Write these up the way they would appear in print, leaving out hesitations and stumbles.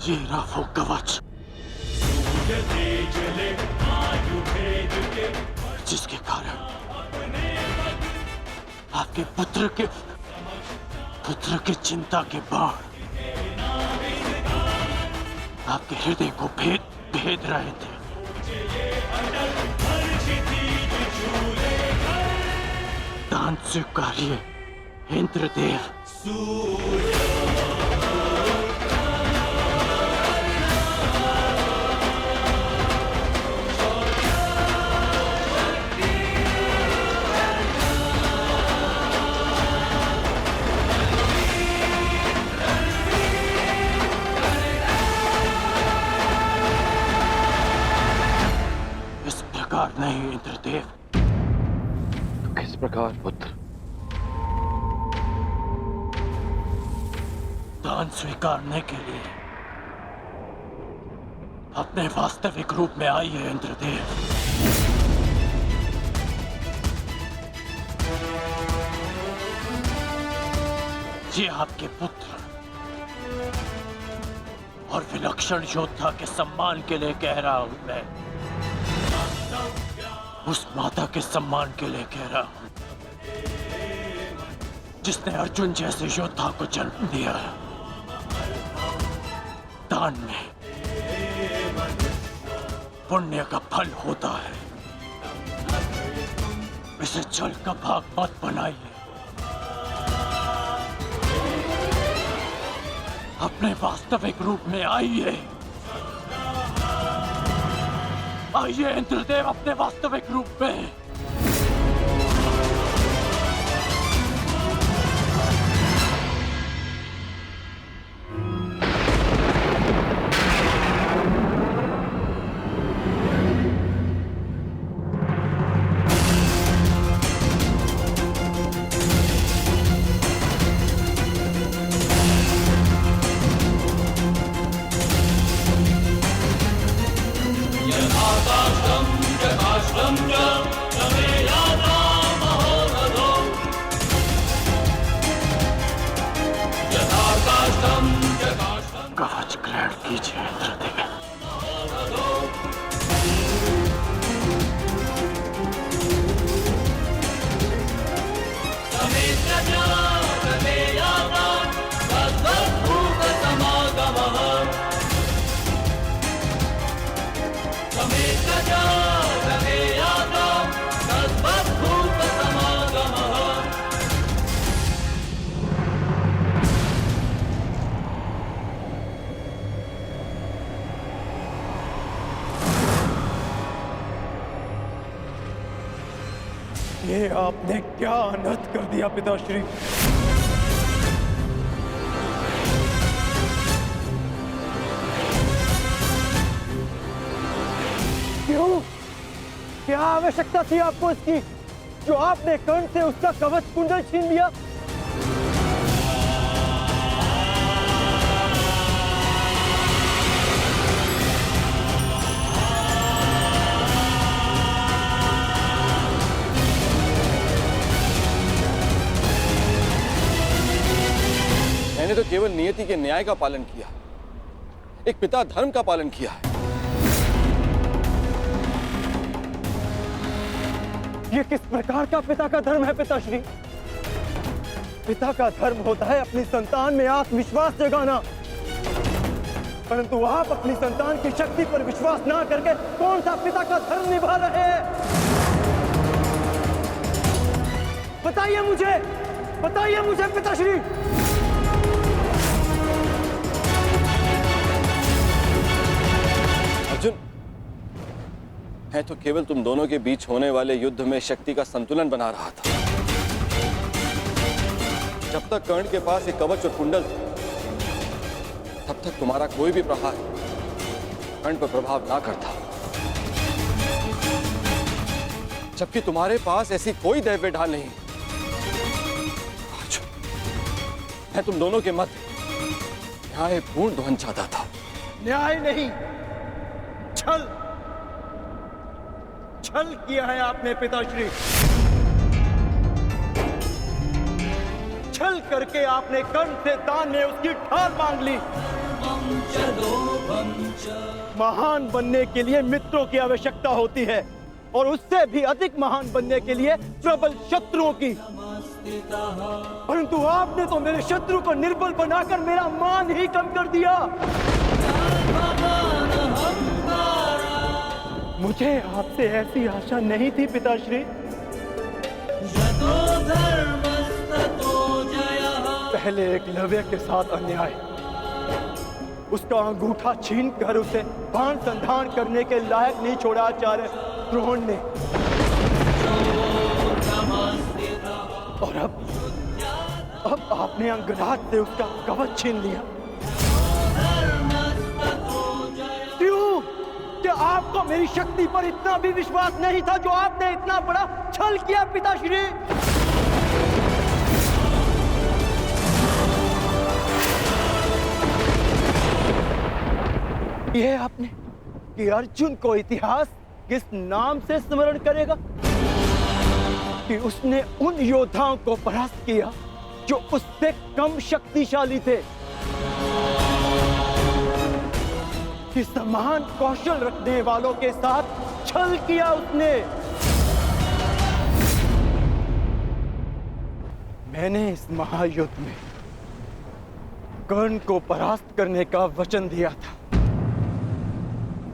ये रहा वो कवच जिसके कारण आपके पुत्र की चिंता के बाण आपके हृदय को भेद रहे थे। दान स्वीकारिए इंद्रदेव। इस प्रकार नहीं इंद्रदेव। तो किस प्रकार पुत्र? दान स्वीकारने के लिए अपने वास्तविक रूप में आइए इंद्रदेव। ये आपके पुत्र और विलक्षण योद्धा के सम्मान के लिए कह रहा हूं मैं। उस माता के सम्मान के लिए कह रहा हूं जिसने अर्जुन जैसे योद्धा को जन्म दिया। दान में पुण्य का फल होता है। इसे जल का भाग मत बनाइए। अपने वास्तविक रूप में आइए। आइए इंद्रदेव अपने वास्तविक रूप में। कवच ग्रहण कीजिए इंद्रदेव। ये आपने क्या अनर्थ कर दिया पिताश्री। क्यों? क्या आवश्यकता थी आपको इसकी, जो आपने कर्ण से उसका कवच कुंडल छीन लिया? मैंने तो केवल नियति के न्याय का पालन किया, एक पिता धर्म का पालन किया है। ये किस प्रकार का पिता का धर्म है पिताश्री? पिता का धर्म होता है अपनी संतान में आत्मविश्वास जगाना, परंतु आप अपनी संतान की शक्ति पर विश्वास ना करके कौन सा पिता का धर्म निभा रहे हैं? बताइए मुझे पिताश्री। अर्जुन, मैं तो केवल तुम दोनों के बीच होने वाले युद्ध में शक्ति का संतुलन बना रहा था। जब तक कर्ण के पास एक कवच और कुंडल थे, तब तक तुम्हारा कोई भी प्रहार कर्ण पर प्रभाव ना करता। जबकि तुम्हारे पास ऐसी कोई दैव्य ढाल नहीं। अर्जुन, मैं तुम दोनों के मध्य न्यायपूर्ण ध्वंस चाहता था। न्याय नहीं, छल किया है आपने पिताश्री। छल करके आपने कर्ण से दान में उसकी ढाल मांग ली। महान बनने के लिए मित्रों की आवश्यकता होती है, और उससे भी अधिक महान बनने के लिए प्रबल शत्रुओं की। परंतु आपने तो मेरे शत्रु को निर्बल बनाकर मेरा मान ही कम कर दिया। मुझे आपसे ऐसी आशा नहीं थी पिताश्री। पहले एकलव्य के साथ अन्याय, उसका अंगूठा छीन कर उसे बाण संधान करने के लायक नहीं छोड़ा आचार्य द्रोण ने, और अब आपने अंगराज से उसका कवच छीन लिया। क्यों? क्या आपको मेरी शक्ति पर इतना भी विश्वास नहीं था जो आपने इतना बड़ा छल किया पिताश्री? यह आपने कि अर्जुन को इतिहास किस नाम से स्मरण करेगा? कि उसने उन योद्धाओं को परास्त किया जो उससे कम शक्तिशाली थे, कि समान कौशल रखने वालों के साथ छल किया उसने। मैंने इस महायुद्ध में कर्ण को परास्त करने का वचन दिया था,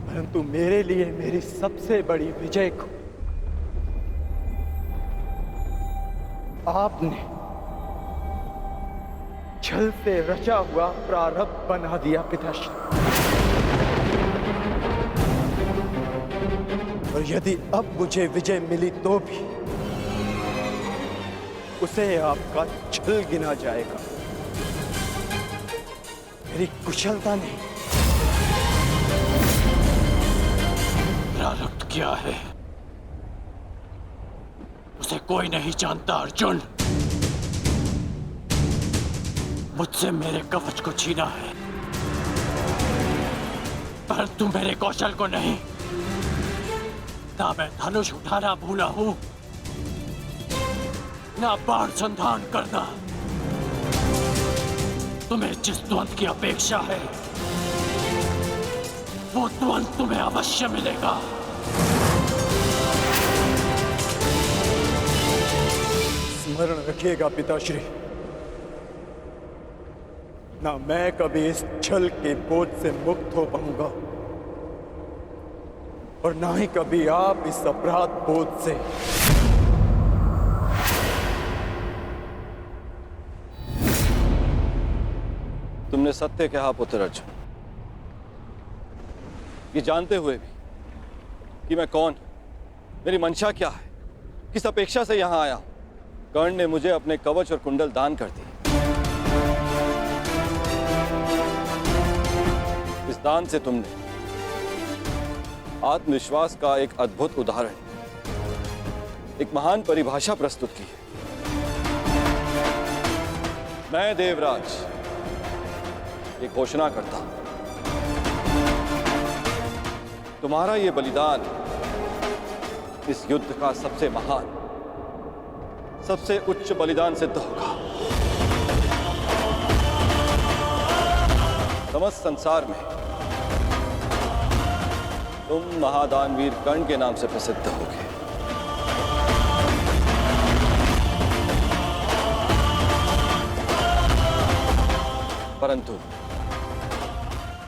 परंतु मेरे लिए मेरी सबसे बड़ी विजय को आपने छल से रचा हुआ प्रारब्ध बना दिया पिताश्री। और यदि अब मुझे विजय मिली तो भी उसे आपका छल गिना जाएगा, मेरी कुशलता नहीं। प्रारब्ध क्या है उसे कोई नहीं जानता अर्जुन। मुझसे मेरे कवच को छीना है, परंतु मेरे कौशल को नहीं। ना मैं धनुष उठाना भूला हूं, ना बाण संधान करना। तुम्हें जिस द्वंद की अपेक्षा है वो द्वंद तुम्हें अवश्य मिलेगा। स्मरण रखिएगा पिताश्री, ना मैं कभी इस छल के बोझ से मुक्त हो पाऊंगा, और ना ही कभी आप इस अपराध बोझ से। तुमने सत्य कहा पुत्र अर्जुन, ये जानते हुए भी कि मैं कौन, मेरी मंशा क्या है, किस अपेक्षा से यहां आया हूं। कर्ण ने मुझे अपने कवच और कुंडल दान कर दिए। इस दान से तुमने आत्मविश्वास का एक अद्भुत उदाहरण, एक महान परिभाषा प्रस्तुत की है। मैं देवराज ये घोषणा करता हूं, तुम्हारा ये बलिदान इस युद्ध का सबसे महान, सबसे उच्च बलिदान सिद्ध होगा। समस्त संसार में तुम महादानवीर कर्ण के नाम से प्रसिद्ध होगे। परंतु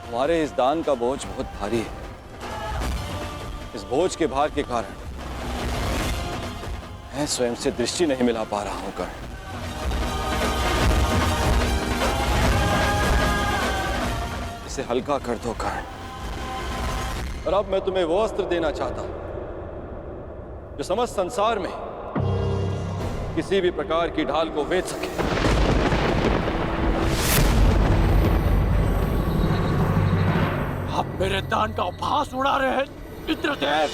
तुम्हारे इस दान का बोझ बहुत भारी है। इस बोझ के भार के कारण मैं स्वयं से दृष्टि नहीं मिला पा रहा हूं कर्ण। इसे हल्का कर दो कर्ण। और अब मैं तुम्हें वो अस्त्र देना चाहता हूं जो समस्त संसार में किसी भी प्रकार की ढाल को वेध सके। आप मेरे दान का उपहास उड़ा रहे हैं इंद्रदेव।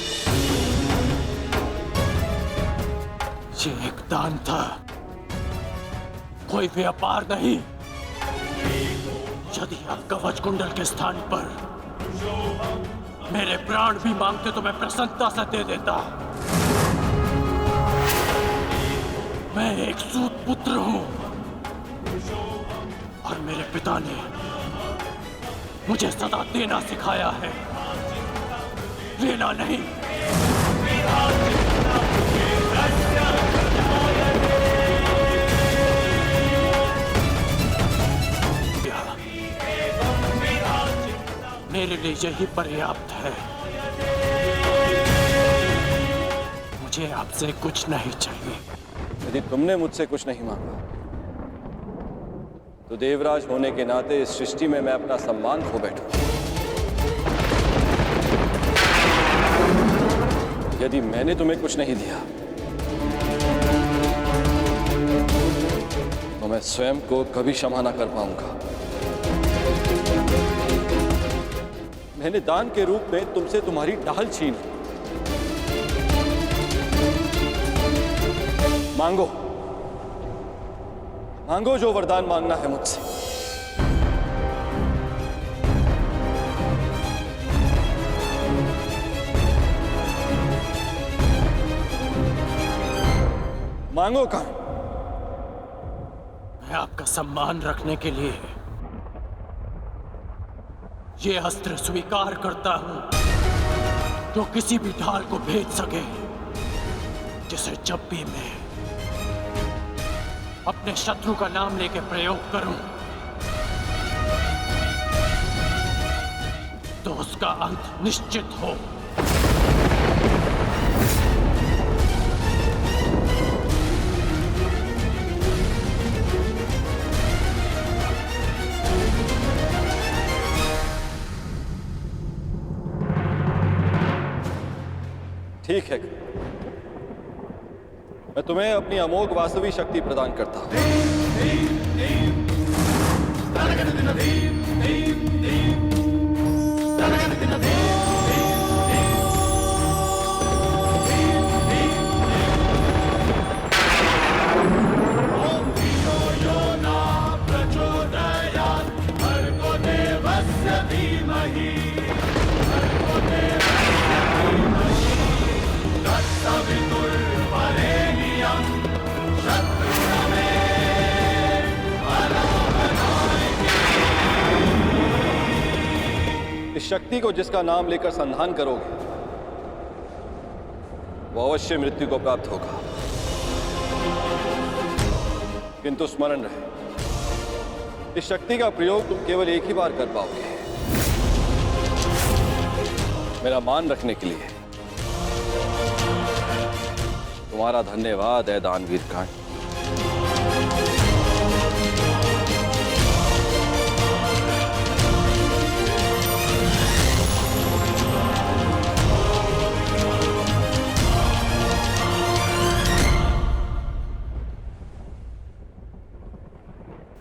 ये एक दान था, कोई व्यापार नहीं। यदि आप कवच कुंडल के स्थान पर मेरे प्राण भी मांगते तो मैं प्रसन्नता से दे देता। मैं एक सूत पुत्र हूं और मेरे पिता ने मुझे सदा देना सिखाया है, लेना नहीं। मेरे लिए यही पर्याप्त है। मुझे आपसे कुछ नहीं चाहिए। यदि तुमने मुझसे कुछ नहीं मांगा तो देवराज होने के नाते इस सृष्टि में मैं अपना सम्मान खो बैठूं। यदि मैंने तुम्हें कुछ नहीं दिया तो मैं स्वयं को कभी क्षमा ना कर पाऊंगा। मैंने दान के रूप में तुमसे तुम्हारी ढाल छीनी। मांगो, मांगो जो वरदान मांगना है मुझसे। मांगो कर्ण। मैं आपका सम्मान रखने के लिए ये अस्त्र स्वीकार करता हूं, जो किसी भी ढाल को भेद सके, जिसे जब भी मैं अपने शत्रु का नाम लेके प्रयोग करूं तो उसका अंत निश्चित हो। ठीक है, मैं तुम्हें अपनी अमोघ वास्तविक शक्ति प्रदान करता हूं। इस शक्ति को जिसका नाम लेकर संधान करोगे वो अवश्य मृत्यु को प्राप्त होगा, किंतु स्मरण रहे, इस शक्ति का प्रयोग तुम केवल एक ही बार कर पाओगे, मेरा मान रखने के लिए। तुम्हारा धन्यवाद है दानवीर कर्ण।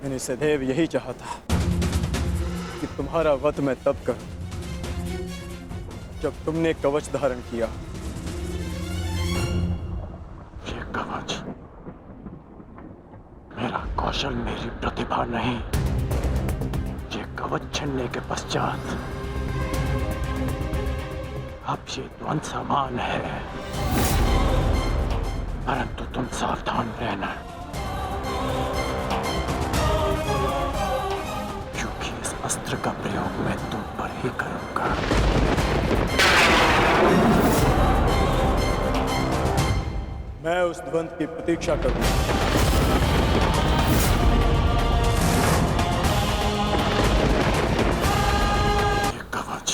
मैंने सदैव यही चाहा था कि तुम्हारा वध मैं तब करूं जब तुमने कवच धारण किया। ये कवच मेरा कौशल, मेरी प्रतिभा नहीं। ये कवच छिनने के पश्चात अब ये द्वंद समान है, परंतु तुम सावधान रहना, क्योंकि इस अस्त्र का प्रयोग मैं तुम पर ही करूंगा। मैं उस द्वंद की प्रतीक्षा करूंगा। ये कवच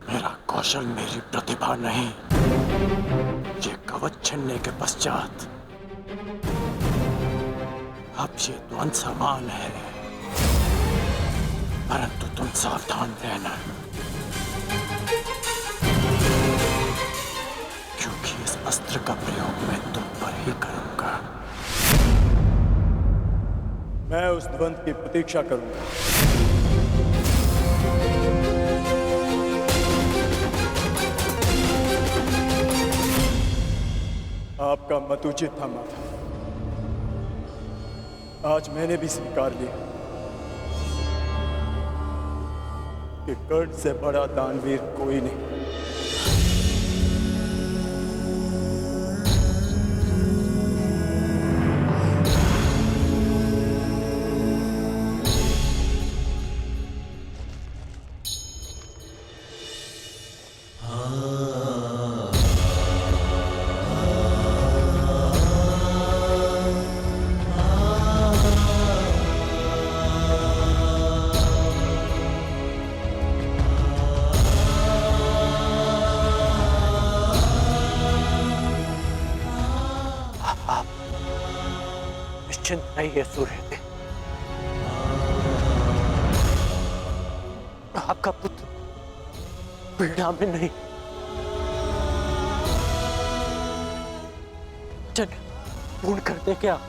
मेरा कौशल, मेरी प्रतिभा नहीं। ये कवच छिनने के पश्चात अब ये द्वंद समान है, परंतु तुम सावधान रहना, क्योंकि इस अस्त्र का प्रयोग मैं तुम पर ही करूंगा। मैं उस द्वंद की प्रतीक्षा करूंगा। आपका मत उचित था माता। आज मैंने भी स्वीकार लिया कि कर्ण से बड़ा दानवीर कोई नहीं। निश्चिंत नहीं है सूर्यदेव। आपका पुत्र पीड़ा में नहीं। चल पूर्ण कर दे क्या?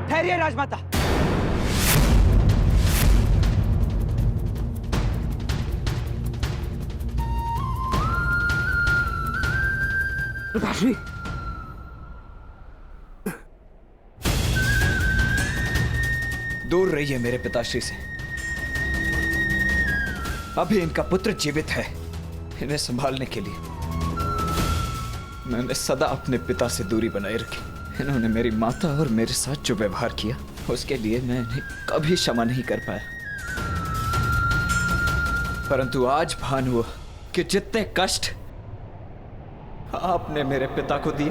ठहरिए राजमाता। पिताश्री, दूर रहिए मेरे पिताश्री से। अभी इनका पुत्र जीवित है। इन्हें संभालने के लिए मैंने सदा अपने पिता से दूरी बनाए रखी। इन्होंने मेरी माता और मेरे साथ जो व्यवहार किया, उसके लिए मैं इन्हें कभी क्षमा नहीं कर पाया। परंतु आज भान हुआ कि जितने कष्ट आपने मेरे पिता को दिए,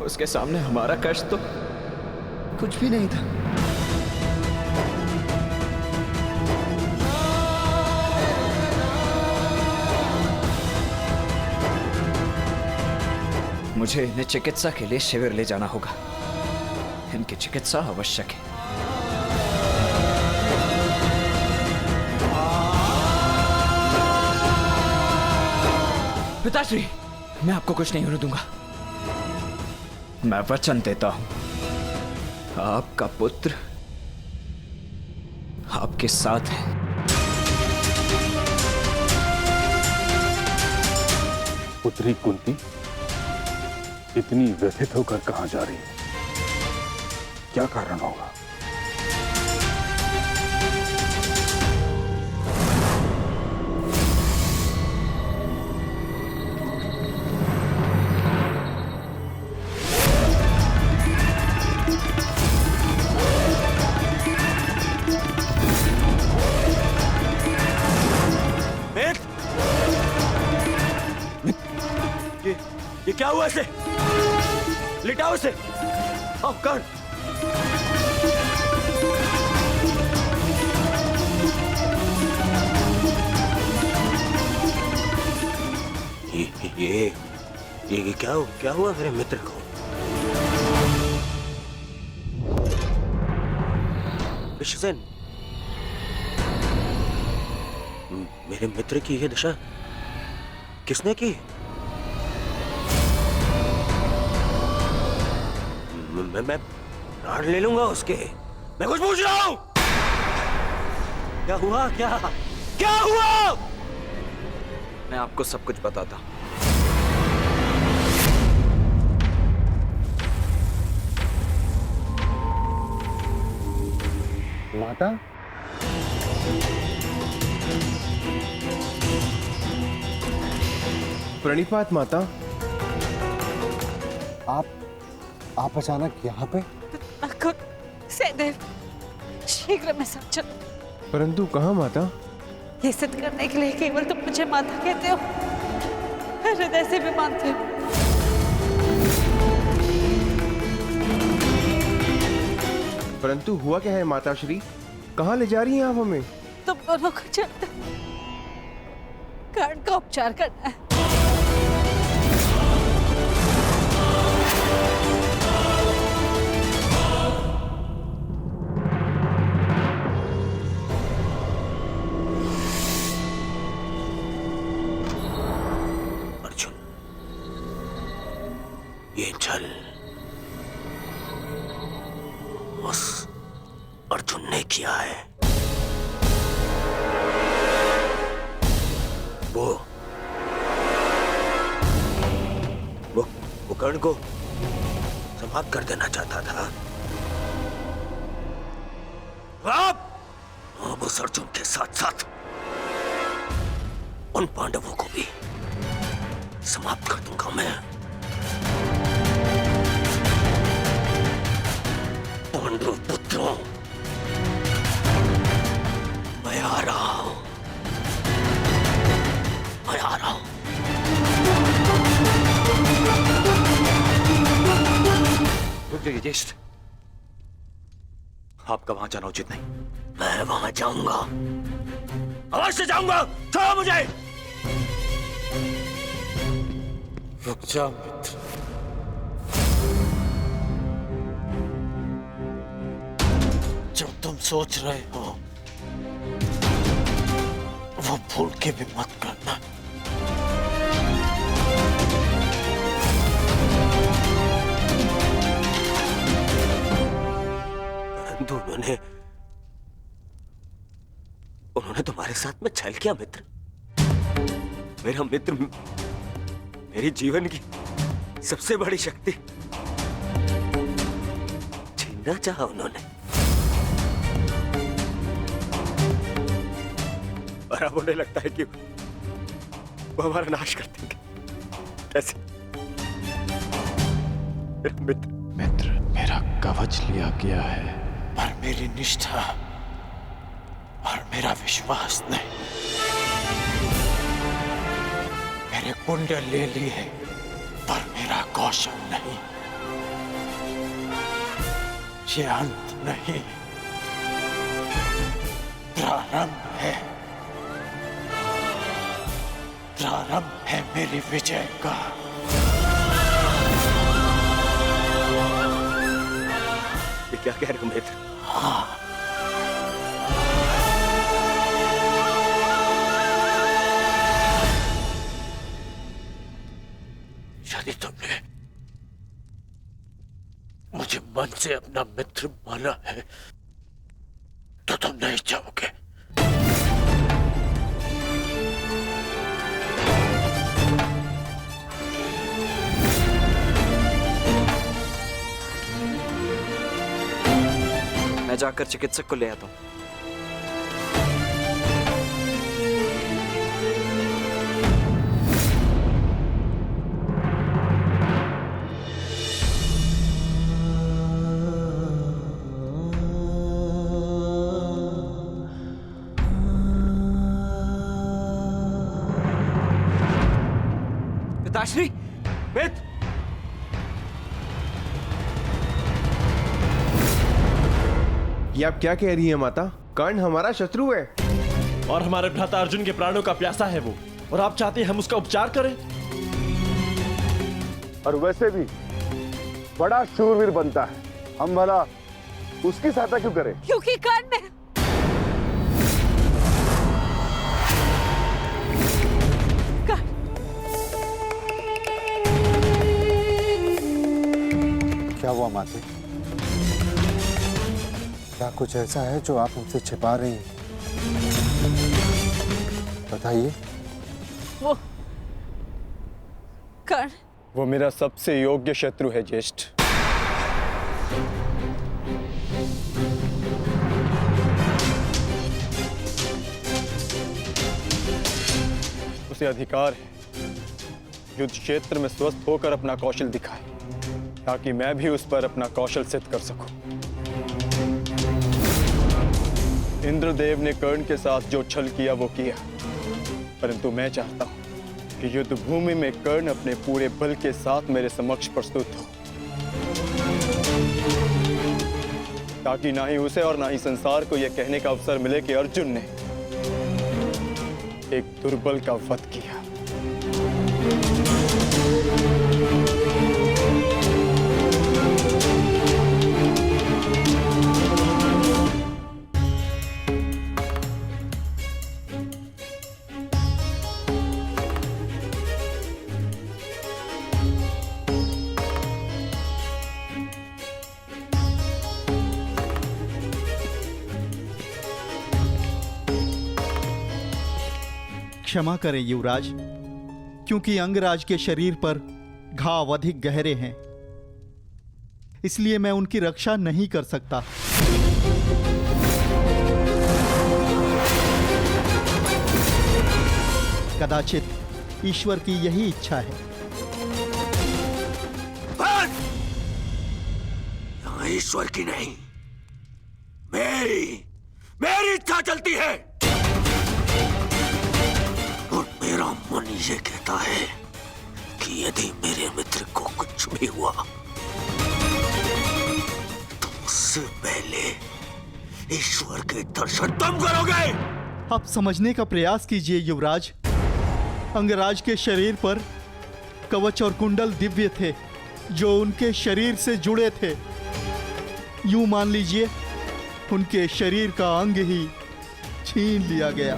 उसके सामने हमारा कष्ट तो कुछ भी नहीं था। मुझे इन्हें चिकित्सा के लिए शिविर ले जाना होगा। इनकी चिकित्सा आवश्यक है। पिताश्री, मैं आपको कुछ नहीं होने दूंगा। मैं वचन देता हूं, आपका पुत्र आपके साथ है। पुत्री कुंती इतनी व्यथित होकर कहां जा रही है? क्या कारण होगा? ये क्या हुआ इसे? लिटाओ इसे। आओ कर्ण। ये क्या हुआ मेरे मित्र को? विश्वसेन, मेरे मित्र की यह दशा किसने की? मैं प्राण ले लूंगा उसके। मैं कुछ पूछ रहा हूं। क्या हुआ? क्या हुआ? मैं आपको सब कुछ बताता हूं। माता, प्रणिपात माता। आप अचानक यहाँ पे? सहदेव, शीघ्र में सब चलो। परंतु कहाँ माता? ये सिद्ध करने के लिए केवल तुम मुझे माता कहते हो, हृदय से भी मानते हो। परंतु हुआ क्या है माता श्री? कहाँ ले जा रही हैं आप हमें? तुम दोनों को चलते कर्ण का उपचार करना है। अर्जुन, ये छल उस अर्जुन ने किया है। वो कर्ण को समाप्त कर देना चाहता था। अब उस अर्जुन के साथ साथ उन पांडवों को भी समाप्त कर दूंगा मैं। पुत्रों, मैं आ रहा हूं, मैं आ रहा हूं। रुक जाइए ज्येष्ठ, आपका वहां जाना उचित नहीं। मैं वहां जाऊंगा, अवश्य जाऊंगा। छोड़ो मुझे। रुक जा मित्र। जो तुम सोच रहे हो वो भूल के भी मत करना। परंतु उन्होंने तुम्हारे साथ में छल किया मित्र। मेरा मित्र मेरी जीवन की सबसे बड़ी शक्ति छीनना चाहा उन्होंने, और अब उन्हें लगता है कि वो हमारा नाश कर देंगे। कैसे? मेरा मित्र, मेरा कवच लिया गया है पर मेरी निष्ठा और मेरा विश्वास नहीं। मेरे कुंडल ले लिए पर मेरा कौशल नहीं। ये अंत नहीं, प्रारंभ है। प्रारंभ है मेरी विजय का। ये क्या कह रहे हो मित्र? हाँ, यदि तुमने मुझे मन से अपना मित्र माना है तो तुम नहीं चाहोगे। मैं जाकर चिकित्सक को ले आता हूं। पिताश्री, मित्र, ये आप क्या कह रही हैं माता? कर्ण हमारा शत्रु है और हमारे भ्राता अर्जुन के प्राणों का प्यासा है वो, और आप चाहते हैं हम उसका उपचार करें? और वैसे भी बड़ा शूरवीर बनता है, हम भला उसकी सहायता क्यों करें? क्योंकि कर्ण क्या हुआ माते? क्या कुछ ऐसा है जो आप हमसे छिपा रही हैं? बताइए। वो कर्ण, वो मेरा सबसे योग्य शत्रु है ज्येष्ठ। उसे अधिकार है युद्ध क्षेत्र में स्वस्थ होकर अपना कौशल दिखाए, ताकि मैं भी उस पर अपना कौशल सिद्ध कर सकूं। इंद्रदेव ने कर्ण के साथ जो छल किया वो किया, परंतु मैं चाहता हूं कि युद्ध भूमि में कर्ण अपने पूरे बल के साथ मेरे समक्ष प्रस्तुत हो, ताकि ना ही उसे और ना ही संसार को यह कहने का अवसर मिले कि अर्जुन ने एक दुर्बल का वध किया। क्षमा करें युवराज, क्योंकि अंगराज के शरीर पर घाव अधिक गहरे हैं, इसलिए मैं उनकी रक्षा नहीं कर सकता। कदाचित ईश्वर की यही इच्छा है। यहाँ ईश्वर की नहीं, मेरी इच्छा चलती है और मेरा मन ये कहता है कि यदि मेरे मित्र को कुछ भी हुआ तो उससे पहले ईश्वर के दर्शन तुम करोगे। आप समझने का प्रयास कीजिए युवराज। अंगराज के शरीर पर कवच और कुंडल दिव्य थे जो उनके शरीर से जुड़े थे। यूं मान लीजिए उनके शरीर का अंग ही छीन लिया गया।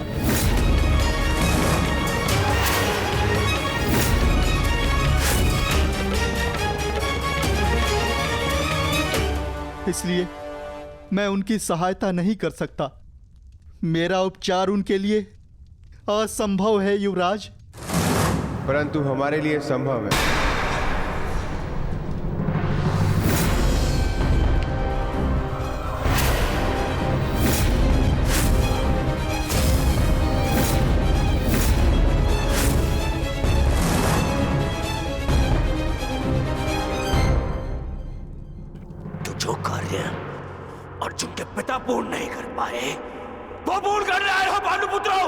इसलिए मैं उनकी सहायता नहीं कर सकता। मेरा उपचार उनके लिए असंभव है युवराज। परंतु हमारे लिए संभव है। जो कार्य अर्जुन के पिता पूर्ण नहीं कर पाए वो पूर्ण कर रहे हो भानुपुत्रों।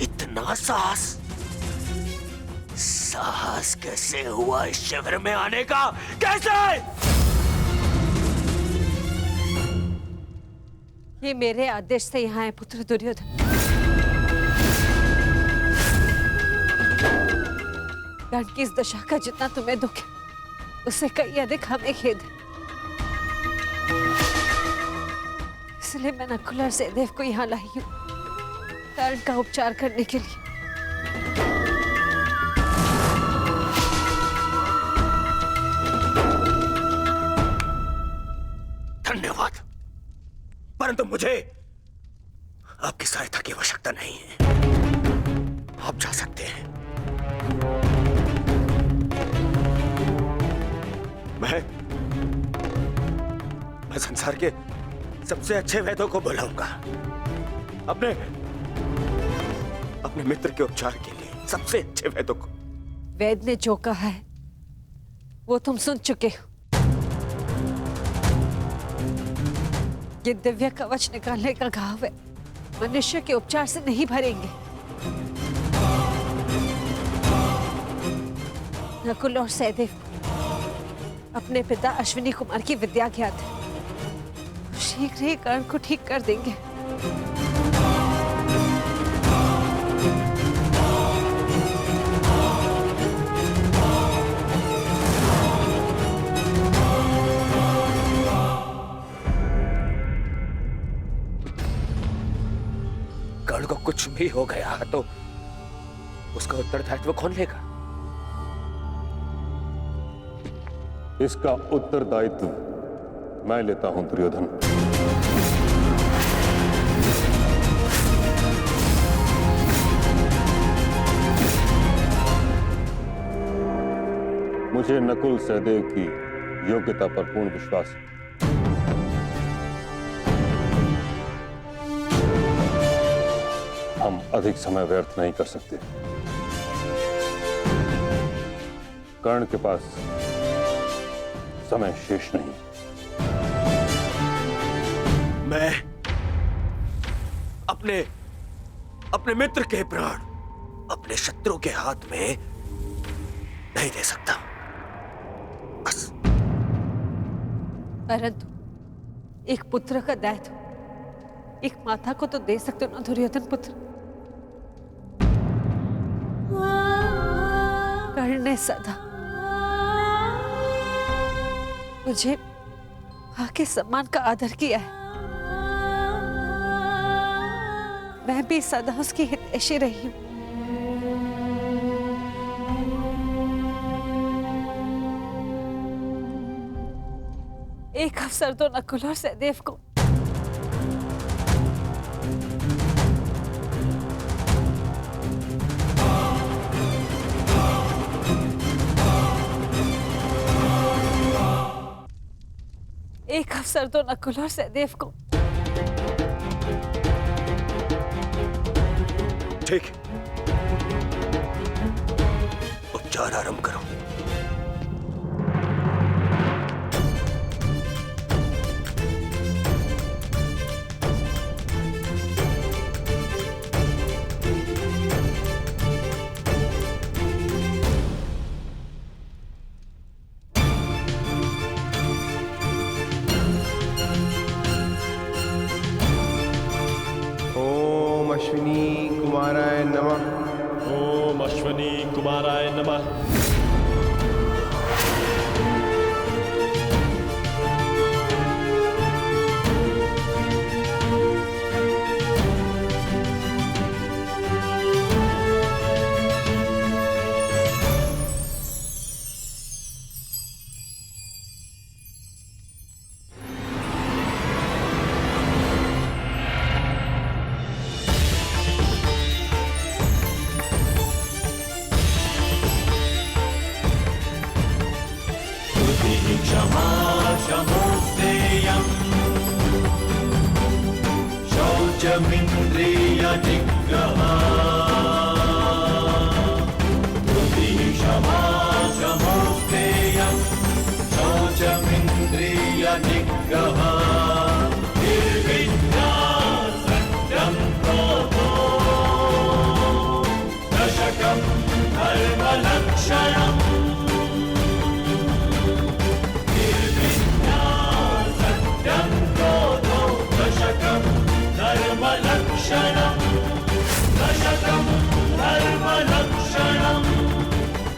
इतना साहस कैसे हुआ इस शिविर में आने का? कैसे? ये मेरे आदेश से यहाँ है पुत्र दुर्योधन। कर्ण की इस दशा का जितना तुम्हें दुख है उससे कई अधिक हमें खेद है। इसलिए मैं नकुल और सहदेव को यहाँ लाई हूँ कर्ण का उपचार करने के लिए। धन्यवाद, परंतु मुझे आपकी सहायता की आवश्यकता नहीं है। आप जा सकते हैं। मैं संसार के सबसे अच्छे वैद्यों को बुलाऊंगा अपने मित्र के उपचार के लिए। सबसे अच्छे वैद्यों को। वैद्य ने जो कहा है वो तुम सुन चुके हो। ये दिव्य कवच निकालने का घाव है, मनुष्य के उपचार से नहीं भरेंगे। नकुल और सहदेव अपने पिता अश्विनी कुमार की विद्या ज्ञात है। शीघ्र ही कर्ण को ठीक कर देंगे। कर्ण को कुछ भी हो गया तो उसका उत्तरदायित्व कौन लेगा? इसका उत्तरदायित्व मैं लेता हूं दुर्योधन। मुझे नकुल सहदेव की योग्यता पर पूर्ण विश्वास है। हम अधिक समय व्यर्थ नहीं कर सकते। कर्ण के पास समय शेष नहीं। मैं अपने मित्र के प्राण अपने शत्रु के हाथ में नहीं दे सकता। बस। परंतु एक पुत्र का दायित्व एक माता को तो दे सकते हो ना दुर्योधन पुत्र। कर्ण ने सदा मुझे मां के सम्मान का आदर किया है। मैं भी सदा उसकी हितैषी रही हूं। एक अवसर तो नकुल और सहदेव को नकुल और सहदेव को। ठीक, उपचार आरंभ करो। अश्विनी कुमाराय नमः। ओम अश्विनी कुमाराय नमः। क्षमा क्षमोस्तेयम् शौचमिन्द्रियनिग्रहः बुद्धिः क्षमा क्षमोस्तेयम् शौचमिन्द्रियनिग्रहः निर्विद्या सत्यं क्रोधो दशकं धर्मलक्षणम् धर्मलक्षणम् दशकं धर्मलक्षणम्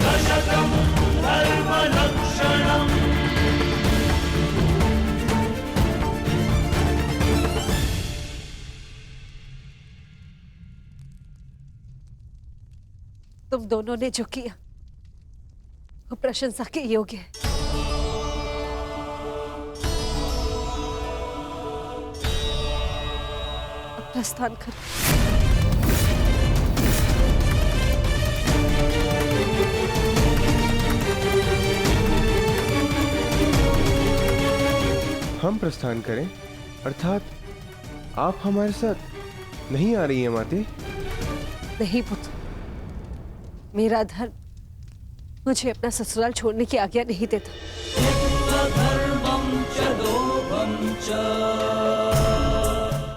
दशकं धर्मलक्षणम्। तुम दोनों ने जो किया वो प्रशंसा के योग्य है। प्रस्थान कर। हम प्रस्थान करें अर्थात आप हमारे साथ नहीं आ रही हैं माते? नहीं पुत्र, मेरा धर्म मुझे अपना ससुराल छोड़ने की आज्ञा नहीं देता।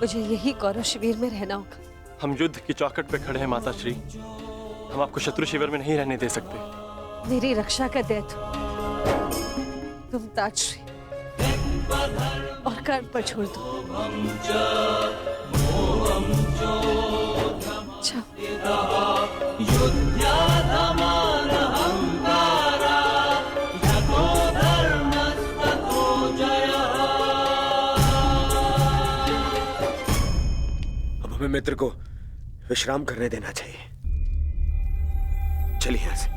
मुझे यही कौरव शिविर में रहना होगा। हम युद्ध की चौखट पे खड़े हैं माता श्री, हम आपको शत्रु शिविर में नहीं रहने दे सकते। मेरी रक्षा का दैत्य तुम ताजश्री और कर्ण पर छोड़ दो। हमें मित्र को विश्राम करने देना चाहिए। चलिए यहाँ से।